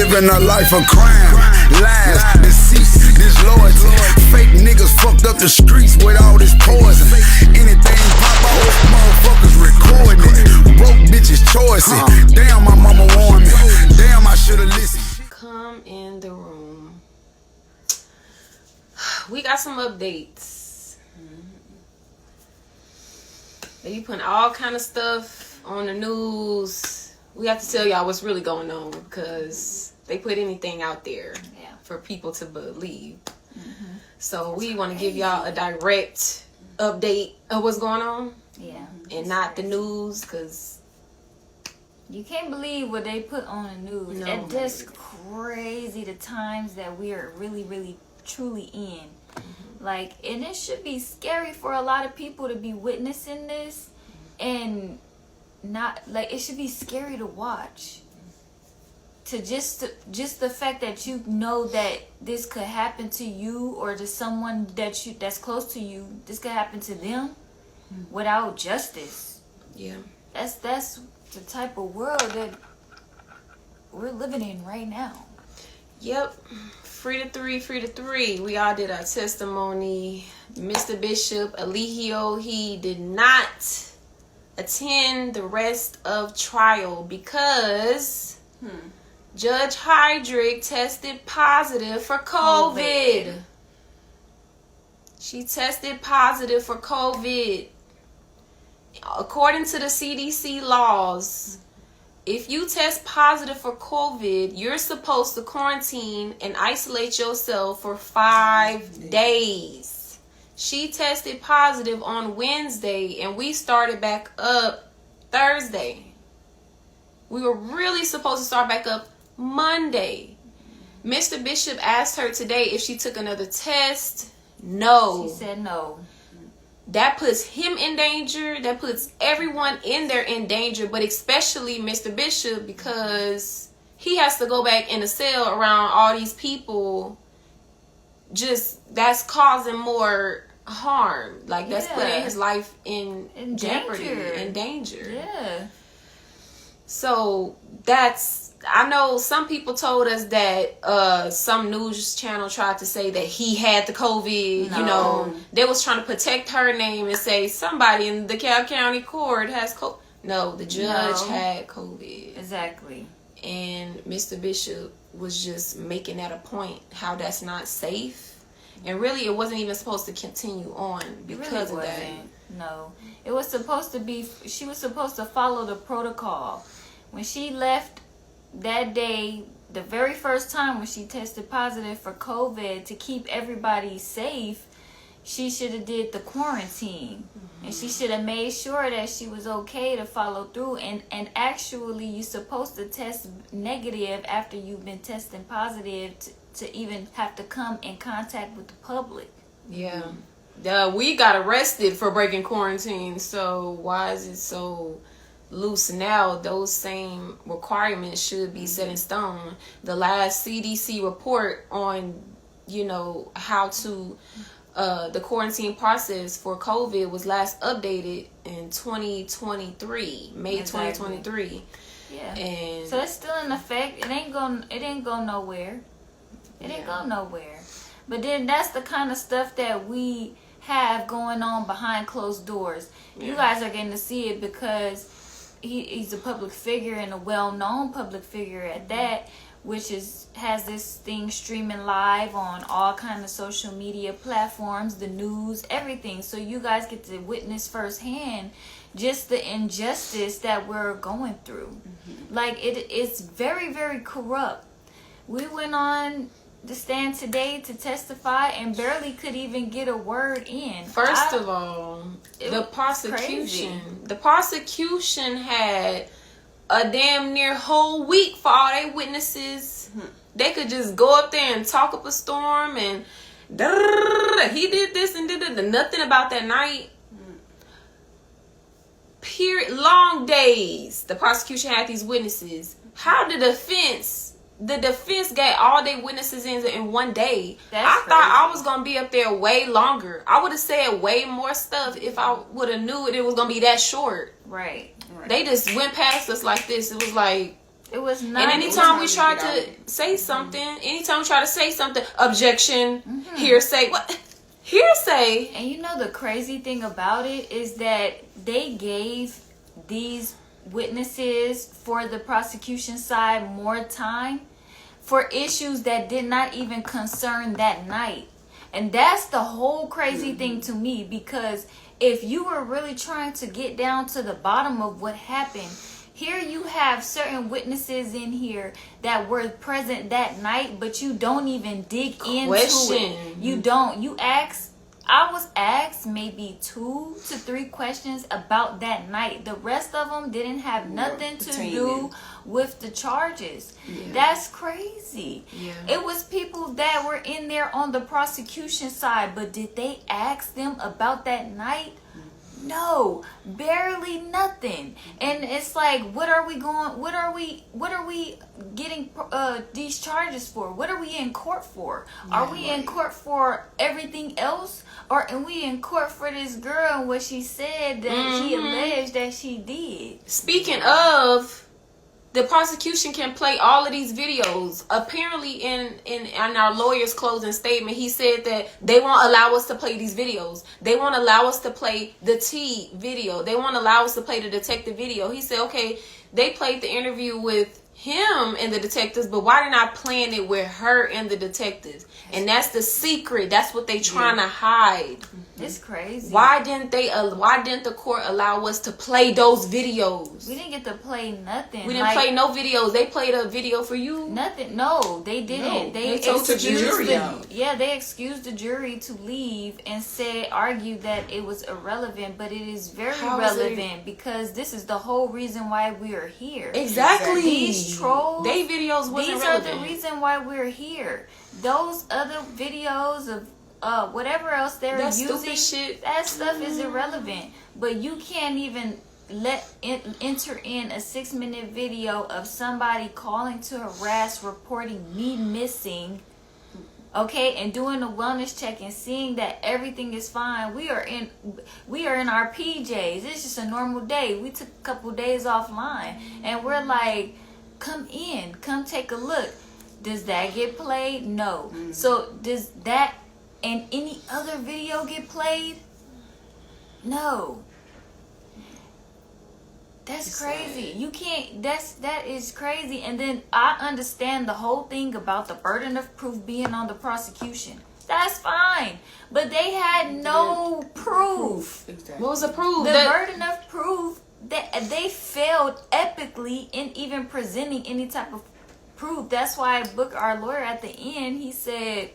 living a life of crime, lies, deceit, disloyalty. Fake niggas fucked up the streets with all this poison. Anything pop off, motherfuckers recording it. Broke bitches choicing. Damn, my mama warned me. Damn, I should've listened. Come in the room. We got some updates. They be putting all kind of stuff on the news. We have to tell y'all what's really going on because they put anything out there for people to believe. So we want to give y'all a direct update of what's going on. Yeah. And not the news, because you can't believe what they put on the news. No, and just crazy the times that we are really, really, truly in. Like, and it should be scary for a lot of people to be witnessing this, and not like it should be scary to watch. To just the fact that you know that this could happen to you or to someone that's close to you, this could happen to them without justice. Yeah, that's the type of world that we're living in right now. Yep. Free to three. We all did our testimony. Mr. Bishop Eligio, he did not attend the rest of trial because Judge Hydrick tested positive for COVID. She tested positive for COVID. According to the CDC laws, if you test positive for COVID, you're supposed to quarantine and isolate yourself for 5 days. She tested positive on Wednesday, and we started back up Thursday. We were really supposed to start back up Monday. Mr. Bishop asked her today if she took another test. No. She said no. That puts him in danger. That puts everyone in there in danger, but especially Mr. Bishop, because he has to go back in a cell around all these people. Just that's causing more harm. Like that's putting his life in jeopardy, in danger. Yeah. So I know some people told us that some news channel tried to say that he had the COVID. No. You know, they was trying to protect her name and say somebody in the DeKalb County court has COVID. No, the judge had COVID. Exactly. And Mr. Bishop was just making that a point, how that's not safe. And really, it wasn't even supposed to continue on because of that. No. It was supposed to be, she was supposed to follow the protocol. When she left that day, the very first time when she tested positive for COVID, to keep everybody safe, she should have did the quarantine. And she should have made sure that she was okay to follow through. And actually, you're supposed to test negative after you've been testing positive to even have to come in contact with the public. Yeah. We got arrested for breaking quarantine, so why is it so loose now? Those same requirements should be set in stone. The last CDC report on, how to the quarantine process for COVID was last updated in 2023, May 2023. Yeah. And so it's still in effect. It ain't go nowhere. It ain't go nowhere. But then that's the kind of stuff that we have going on behind closed doors. You guys are getting to see it because he's a public figure and a well-known public figure at that, which has this thing streaming live on all kind of social media platforms, the news, everything. So you guys get to witness firsthand just the injustice that we're going through. Like it's very, very corrupt. We went on the stand today to testify and barely could even get a word in. First of all, the prosecution had a damn near whole week for all their witnesses. They could just go up there and talk up a storm and he did this and did nothing about that night. Period. Long days. The prosecution had these witnesses. How did the defense got all their witnesses in one day? I thought I was going to be up there way longer. I would have said way more stuff if I would have knew it was going to be that short. Right. They just went past us like this. It was like, It was not. And anytime we try to say something, objection, hearsay, what? Hearsay. And you know the crazy thing about it is that they gave these witnesses for the prosecution side more time for issues that did not even concern that night. And that's the whole crazy thing to me, because if you were really trying to get down to the bottom of what happened, here you have certain witnesses in here that were present that night, but you don't even dig into it. You don't. I was asked maybe 2 to 3 questions about that night. The rest of them didn't have nothing to do with the charges. Yeah. That's crazy. Yeah. It was people that were in there on the prosecution side, but did they ask them about that night? No, barely nothing. And it's like, what are we getting these charges for? What are we in court for? Are we in court for everything else? Or are we in court for this girl and what she said that she alleged that she did? Speaking of, the prosecution can play all of these videos. Apparently in our lawyer's closing statement, he said that they won't allow us to play these videos. They won't allow us to play the T video. They won't allow us to play the detective video. He said, okay, they played the interview with him and the detectives, but why they're not playing it with her and the detectives? And that's the secret. That's what they trying to hide. It's crazy. Why didn't the court allow us to play those videos? We didn't get to play nothing. We didn't play no videos. They played a video for you. Nothing. No, they didn't. No, they excused the jury out. Yeah, they excused the jury to leave and argued that it was irrelevant, but it is very relevant because this is the whole reason why we are here. Exactly. These trolls. They videos wasn't relevant. These are the reason why we're here. Those other videos of whatever else they're using, shit. That stuff is irrelevant. But you can't even enter in a 6-minute video of somebody calling to harass, reporting me missing, okay, and doing a wellness check and seeing that everything is fine. We are in our PJs. It's just a normal day. We took a couple days offline, and we're like, come take a look. Does that get played? No. So does that and any other video get played? No. That's crazy. You can't. That is crazy. And then I understand the whole thing about the burden of proof being on the prosecution. That's fine. But they had no proof. Exactly. What was the proof? The burden of proof, that they failed epically in even presenting any type of proof. That's why our lawyer at the end, he said,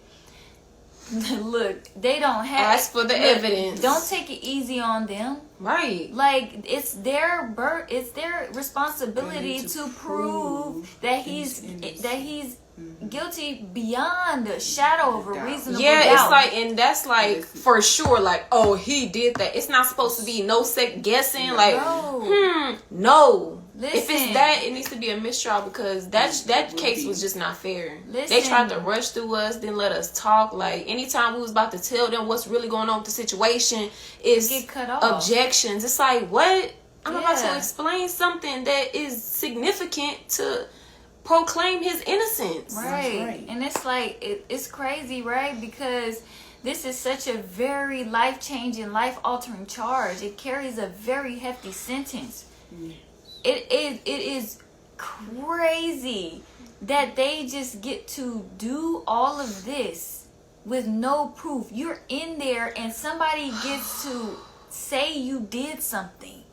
look, they don't have. Ask for the evidence. Don't take it easy on them. Right. Like, it's their responsibility to prove that he's guilty beyond a shadow of a reasonable doubt. Yeah, it's like, and that's like for sure, like, oh, he did that. It's not supposed to be no second guessing. Like, no. Listen. If it's that, it needs to be a mistrial because that case was just not fair. Listen. They tried to rush through us, didn't let us talk. Like, anytime we was about to tell them what's really going on with the situation, is get cut off. Objections. It's like, what? I'm about to explain something that is significant to proclaim his innocence. Right. And it's like, it's crazy, right? Because this is such a very life-changing, life-altering charge. It carries a very hefty sentence. It is crazy that they just get to do all of this with no proof. You're in there and somebody gets to say you did something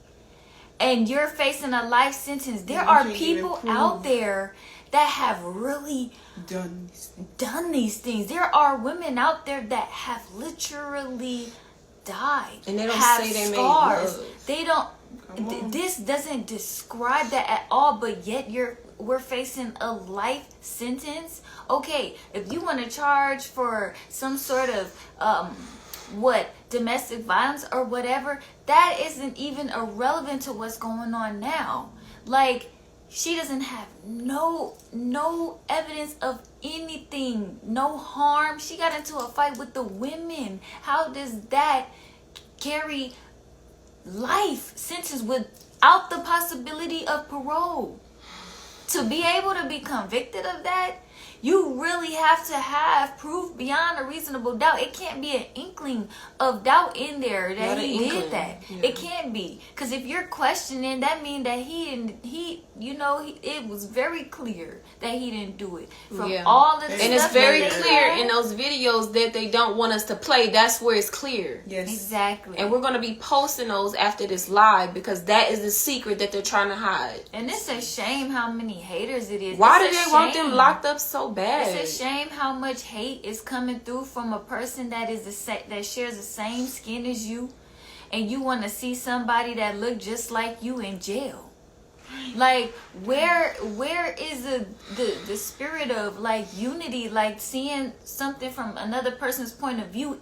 and you're facing a life sentence. There are people out there that have really done these things. There are women out there that have literally died. And they don't have say they scars. made love. They don't. This doesn't describe that at all, but yet we're facing a life sentence. Okay, if you want to charge for some sort of domestic violence or whatever, that isn't even irrelevant to what's going on now. Like, she doesn't have no evidence of anything, no harm. She got into a fight with the women. How does that carry life sentence without the possibility of parole? to be able to be convicted of that, you really have to have proof beyond a reasonable doubt. It can't be an inkling of doubt in there that he did that. Yeah. It can't be. Because if you're questioning, that means that it was very clear that he didn't do it. From all the stuff. And it's very clear in those videos that they don't want us to play. That's where it's clear. Yes. Exactly. And we're going to be posting those after this live because that is the secret that they're trying to hide. And it's a shame how many haters it is. Why do they want them locked up so bad? It's a shame how much hate is coming through from a person that shares the same skin as you, and you want to see somebody that look just like you in jail. Like, where is the spirit of like unity, like seeing something from another person's point of view?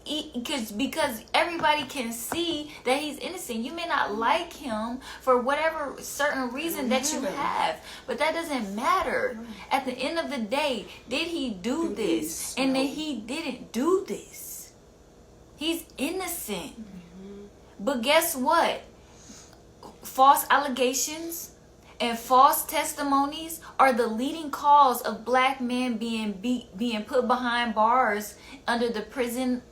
Because everybody can see that he's innocent. You may not like him for whatever certain reason that you have, but that doesn't matter. At the end of the day, did he do this? And then he didn't do this. He's innocent. But guess what? False allegations and false testimonies are the leading cause of black men being put behind bars under the prison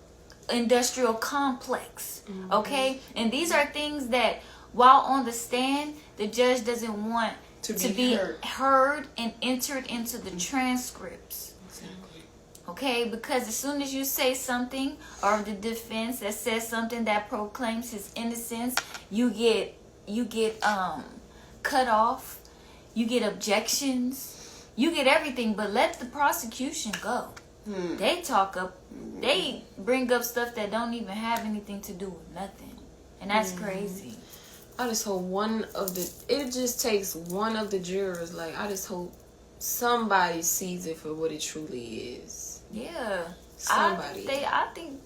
industrial complex. Okay? And these are things that, while on the stand, the judge doesn't want to be heard and entered into the transcripts. Exactly. Okay? Because as soon as you say something, or the defense that says something that proclaims his innocence, you get cut off, you get objections, you get everything, but let the prosecution go. They bring up stuff that don't even have anything to do with nothing, and that's crazy. I just hope it just takes one of the jurors, like, I just hope somebody sees it for what it truly is. Yeah. Somebody. I think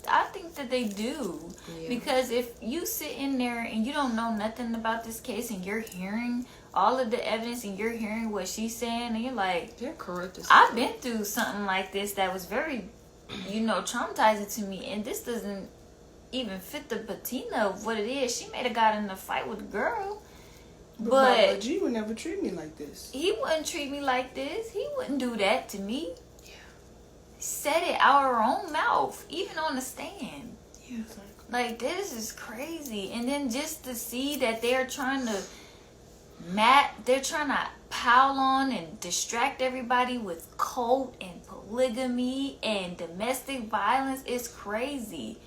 that they do. Yeah. Because if you sit in there and you don't know nothing about this case and you're hearing all of the evidence and you're hearing what she's saying and you're like, they're correct. I've been through something like this that was very, traumatizing to me, and this doesn't even fit the patina of what it is. She may have got in a fight with a girl. But G would never treat me like this. He wouldn't treat me like this. He wouldn't do that to me. Said it out of her own mouth, even on the stand. Yeah, exactly. Like, this is crazy. And then just to see that they're trying to pile on and distract everybody with cult and polygamy and domestic violence is crazy.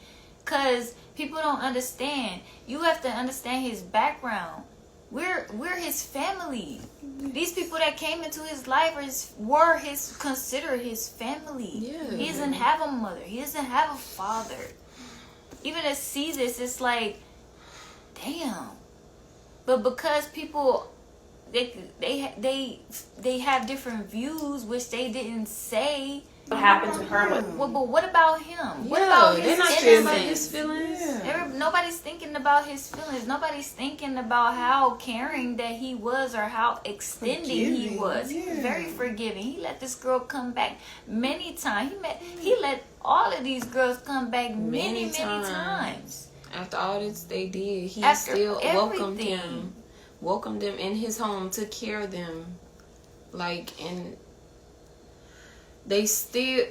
Because people don't understand. You have to understand his background. We're his family. These people that came into his life were considered his family. Yeah. He doesn't have a mother. He doesn't have a father. Even to see this, it's like, damn. But because people, they have different views, which they didn't say. What happened to her? But what about him? What about his innocence? His feelings. Yeah. Nobody's thinking about his feelings. Nobody's thinking about how caring that he was or how extending he was. He was very forgiving. He let this girl come back many times. He let all of these girls come back many times. After all this they did, he still welcomed them in his home, took care of them, and they still,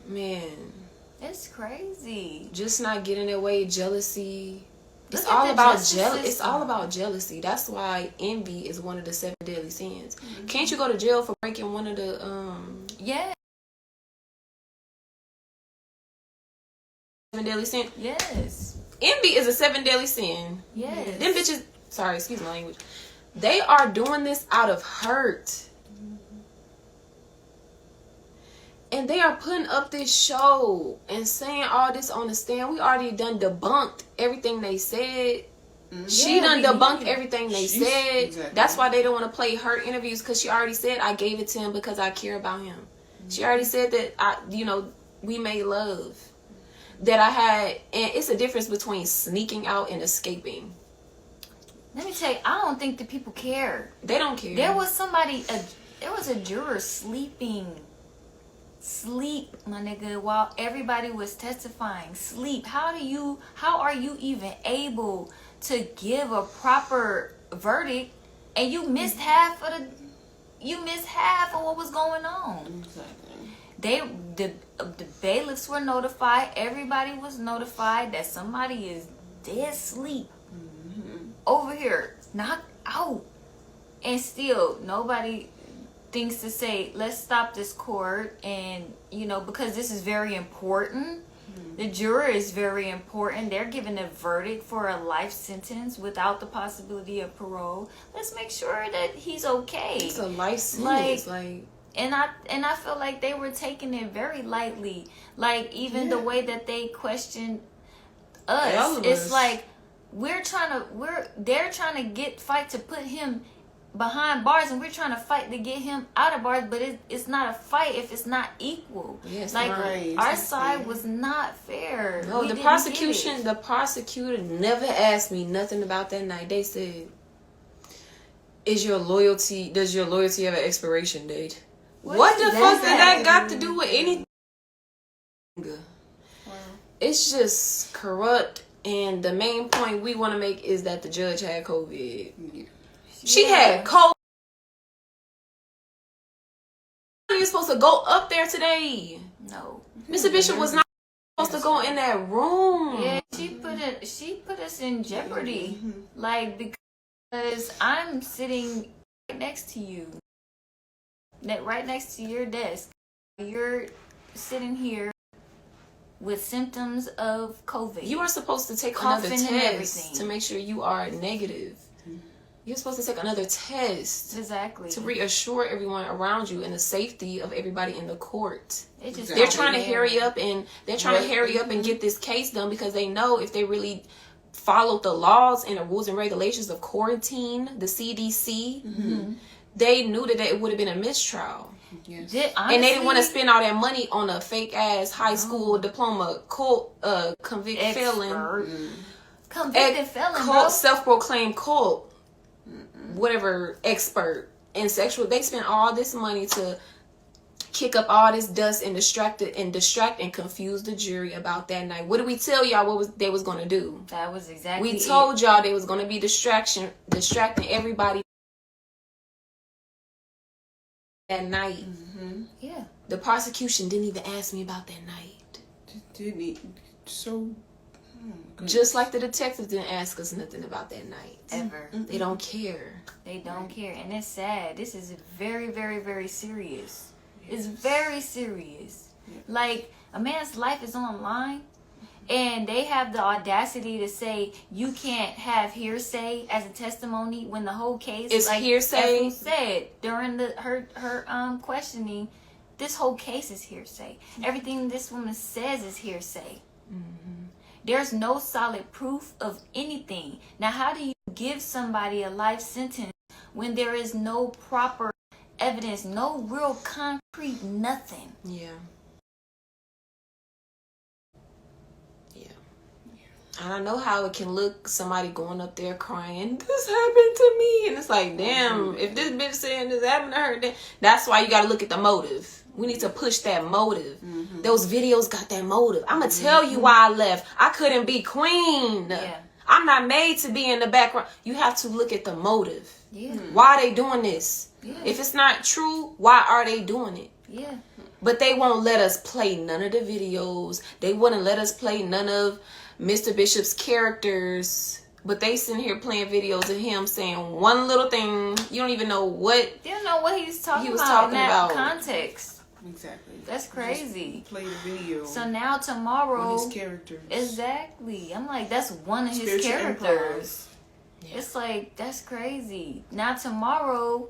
man, it's crazy. Just not getting their way, jealousy. It's all about jealousy. It's all about jealousy. That's why envy is one of the 7 deadly sins. Mm-hmm. Can't you go to jail for breaking one of the 7 deadly sins? Yes. Envy is a 7 deadly sin. Yes. Them bitches. Sorry, excuse my language. They are doing this out of hurt. And they are putting up this show and saying all this on the stand. We already done debunked everything they said. She done debunked everything they said. Exactly. That's why they don't want to play her interviews, because she already said, I gave it to him because I care about him. She already said that, we made love. That I had, and it's a difference between sneaking out and escaping. Let me tell you, I don't think that people care. They don't care. There was a juror sleep, my nigga, while everybody was testifying. Sleep. How are you even able to give a proper verdict and you missed half of you miss half of what was going on. Exactly. The bailiffs were notified. Everybody was notified that somebody is dead asleep over here, knocked out, and still nobody thinks to say, let's stop this court. And because this is very important. The juror is very important. They're given a verdict for a life sentence without the possibility of parole. Let's make sure that he's okay. It's a life sentence, and I feel like they were taking it very lightly. Like even the way that they questioned us, it's like they're trying to fight to put him behind bars, and we're trying to fight to get him out of bars, but it's not a fight if it's not equal. Yes, our side was not fair. No, the prosecutor never asked me nothing about that night. They said, does your loyalty have an expiration date? What the fuck did that got to do with anything? It's just corrupt, and the main point we want to make is that the judge had COVID. She had COVID. You're supposed to go up there today. No, Mr. Bishop was not supposed to go in that room. Yeah, she put us in jeopardy, because I'm sitting right next to you, right next to your desk. You're sitting here with symptoms of COVID. You are supposed to take another test to make sure you are negative. You're supposed to take another test. Exactly. To reassure everyone around you and the safety of everybody in the court. Exactly. They're trying to hurry up and get this case done, because they know if they really followed the laws and the rules and regulations of quarantine, the CDC, they knew that it would have been a mistrial. Yes. And they didn't want to spend all that money on a fake ass high school diploma convicted felon. Convicted felon, self-proclaimed cult. Whatever expert in sexual, they spent all this money to kick up all this dust and distract and confuse the jury about that night. What did we tell y'all they was going to do? That was exactly we told y'all they was going to be distracting everybody that night. Yeah, the prosecution didn't even ask me about that night. Didn't he? So just like the detectives didn't ask us nothing about that night. Ever. They don't care. They don't care. And it's sad. This is very, very, very serious. It's very serious. Like, a man's life is on the line, and they have the audacity to say you can't have hearsay as a testimony when the whole case is hearsay. As we said during her questioning, this whole case is hearsay. Everything this woman says is hearsay. There's no solid proof of anything. Now, how do you give somebody a life sentence when there is no proper evidence, no real concrete nothing? Yeah. I don't know how it can look, somebody going up there crying, this happened to me. And it's like, damn, if this bitch saying this happened to her, then that's why you got to look at the motive. We need to push that motive. Those videos got that motive. I'm going to tell you why I left. I couldn't be queen. Yeah. I'm not made to be in the background. You have to look at the motive. Yeah. Why are they doing this? Yeah. If it's not true, why are they doing it? Yeah. But they won't let us play none of the videos. They wouldn't let us play none of Mr. Bishop's characters. But they sitting here playing videos of him saying one little thing. You don't even know what. You don't know what he was talking about in that context. Exactly. That's crazy. Play the video. So now tomorrow, his characters. Exactly. I'm like, that's one of his characters. Yeah. It's like, that's crazy. Now tomorrow,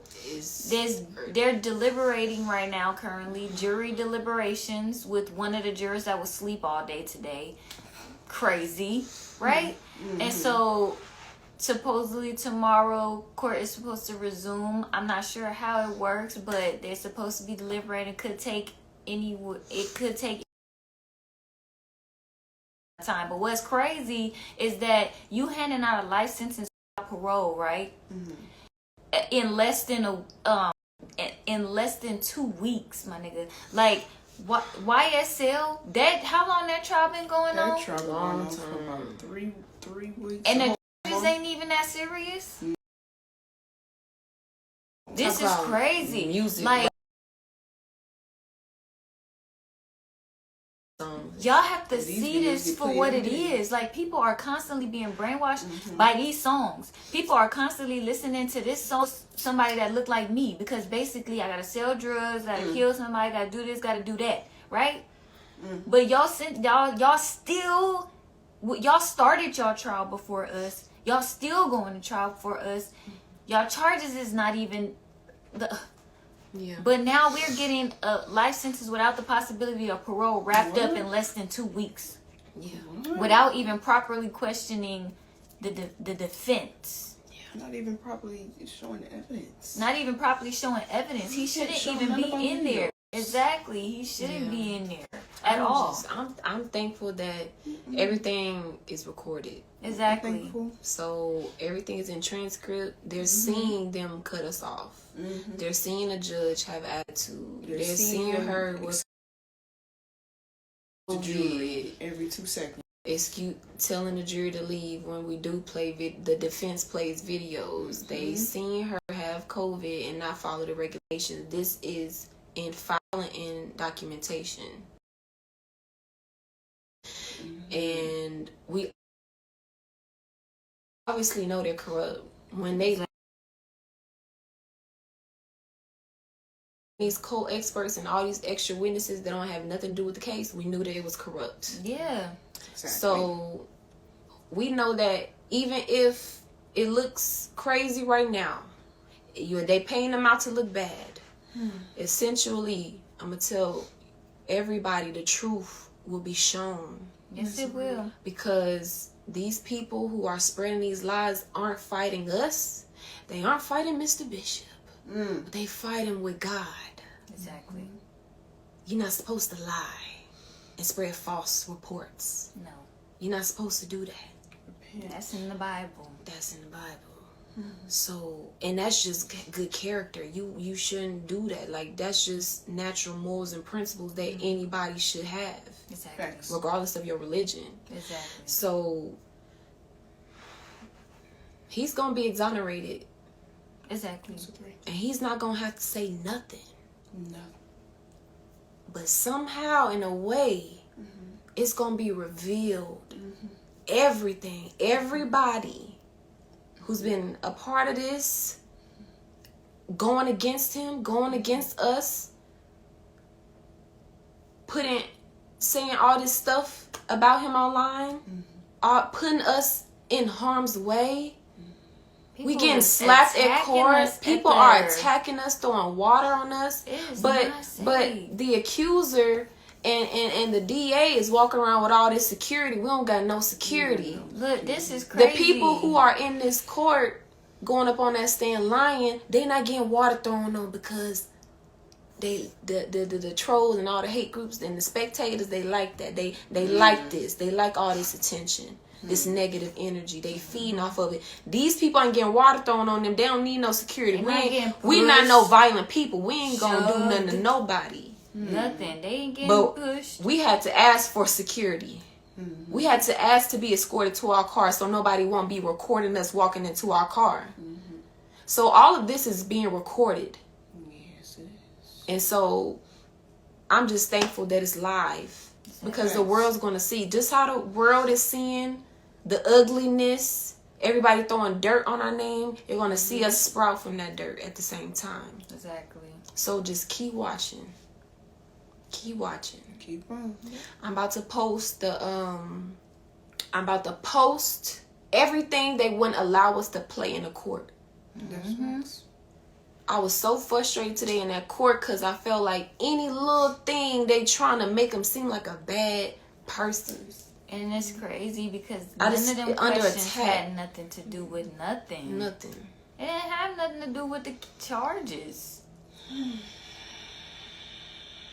they're deliberating right now currently, jury deliberations with one of the jurors that will sleep all day today. Crazy, right? And so supposedly tomorrow court is supposed to resume. I'm not sure how it works, but they're supposed to be deliberating. It could take time. But what's crazy is that you handing out a life sentence without parole, right? In less than 2 weeks, my nigga. Like, YSL, how long that trial been going on? That trial been going on for about three weeks. And the charges ain't even that serious? This is about crazy. Music. Like, y'all have to These see videos this get for played what every it day. is. Like, people are constantly being brainwashed by these songs. People are constantly listening to this song, somebody that look like me, because basically I gotta sell drugs, gotta kill somebody, gotta do this, gotta do that, right? But y'all still, y'all started y'all trial before us. Y'all still going to trial for us. Y'all charges is not even the. Yeah. But now we're getting a life sentence without the possibility of parole wrapped up in less than 2 weeks. Yeah. Without even properly questioning the defense. Not even properly showing evidence. Not even properly showing evidence. He shouldn't show even none be of our in there. videos. Exactly. He shouldn't Yeah. be in there at all. I'm thankful that everything is recorded. Exactly. Thankful. So everything is in transcript. They're seeing them cut us off. They're seeing a judge have attitude. They're seeing them her with the jury every 2 seconds. excuse telling the jury to leave when we do play the defense plays videos. They seen her have COVID and not follow the regulations. This is in filing and documentation. And we obviously know they're corrupt when they these co-experts and all these extra witnesses that don't have nothing to do with the case. We knew that it was corrupt. Yeah. Exactly. So we know that even if it looks crazy right now, they paying them out to look bad. Essentially, I'm gonna tell everybody the truth will be shown. Yes, it will. Because these people who are spreading these lies aren't fighting us. They aren't fighting Mr. Bishop. But they fighting with God. Exactly. You're not supposed to lie and spread false reports. No. You're not supposed to do that. That's in the Bible. That's in the Bible. So, and that's just good character. You shouldn't do that. Like, that's just natural morals and principles that anybody should have. Exactly. Facts. Regardless of your religion. Exactly. So, he's going to be exonerated. Exactly. And he's not going to have to say nothing. No. But somehow, in a way, it's going to be revealed. Everything, everybody who's been a part of this, going against him, going against us, saying all this stuff about him online, putting us in harm's way. We getting slapped at court. People are attacking us, throwing water on us. But the accuser and the DA is walking around with all this security. We don't got no security. Look, this is crazy. The people who are in this court going up on that stand lying, they not getting water thrown on because the trolls and all the hate groups and the spectators, they like that. They like this. They like all this attention. This negative energy, they feeding off of it. These people ain't getting water thrown on them. They don't need no security. We not no violent people. We ain't gonna do nothing to nobody. Nothing. They ain't getting pushed. We had to ask for security. We had to ask to be escorted to our car so nobody won't be recording us walking into our car. So all of this is being recorded. Yes, it is. And so I'm just thankful that it's live. Because the world's going to see just how the world is seeing the ugliness, everybody throwing dirt on our name. They're going to see us sprout from that dirt at the same time. Exactly. So just keep watching. Keep watching. Keep on. I'm about to post everything they wouldn't allow us to play in the court. That's right. I was so frustrated today in that court because I felt like any little thing they trying to make them seem like a bad person. And it's crazy because I none just of them under questions attack. had nothing to do with nothing. Nothing. It didn't have nothing to do with the charges.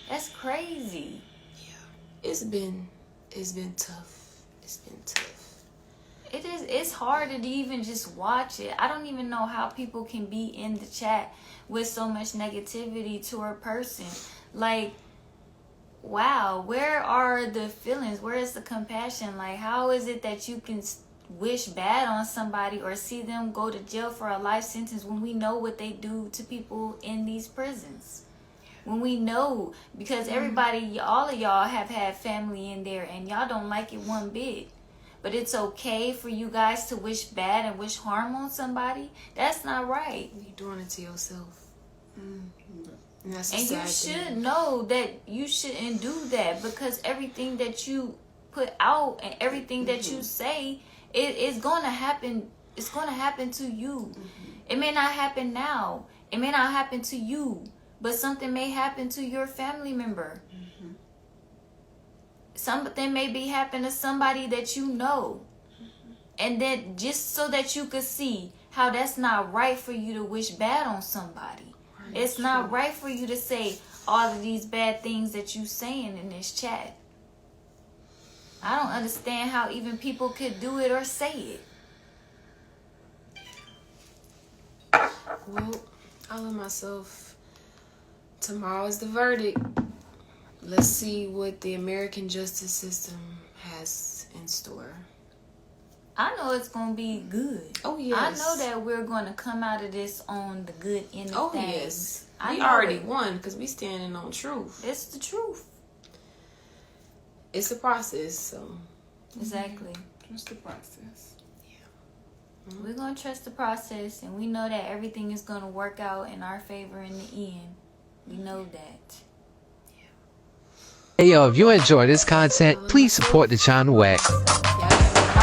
That's crazy. It's been tough. It's been tough. It is. It's hard to even just watch it. I don't even know how people can be in the chat with so much negativity to a person. Like, wow, where are the feelings? Where is the compassion? Like, how is it that you can wish bad on somebody or see them go to jail for a life sentence when we know what they do to people in these prisons. When we know, because everybody, all of y'all have had family in there and y'all don't like it one bit. But it's okay for you guys to wish bad and wish harm on somebody? That's not right. You're doing it to yourself. And that's And you should know that you shouldn't do that, because everything that you put out and everything that you say, it's going to happen. It's going to happen to you. It may not happen now. It may not happen to you, but something may happen to your family member. Something may be happening to somebody that you know. And then just so that you could see how that's not right for you to wish bad on somebody. It's not right for you to say all of these bad things that you saying in this chat. I don't understand how even people could do it or say it. Well, I love myself. Tomorrow is the verdict. Let's see what the American justice system has in store. I know it's going to be good. Oh, yes. I know that we're going to come out of this on the good end of things. Yes. I We know already it. won because we standing on truth. It's the truth. It's a process, so. Exactly. Just the process. We're going to trust the process, and we know that everything is going to work out in our favor in the end. We know that. Hey yo, if you enjoy this content, please support the channel at.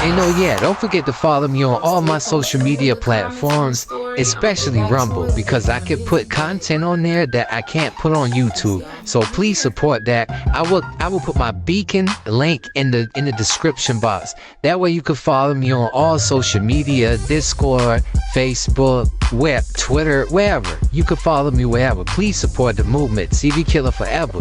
And oh yeah, don't forget to follow me on all my social media platforms, especially Rumble, because I can put content on there that I can't put on YouTube. So please support that. I will put my beacon link in the description box. That way you can follow me on all social media, Discord, Facebook, web, Twitter, wherever. You can follow me wherever. Please support the movement. CV Killer forever.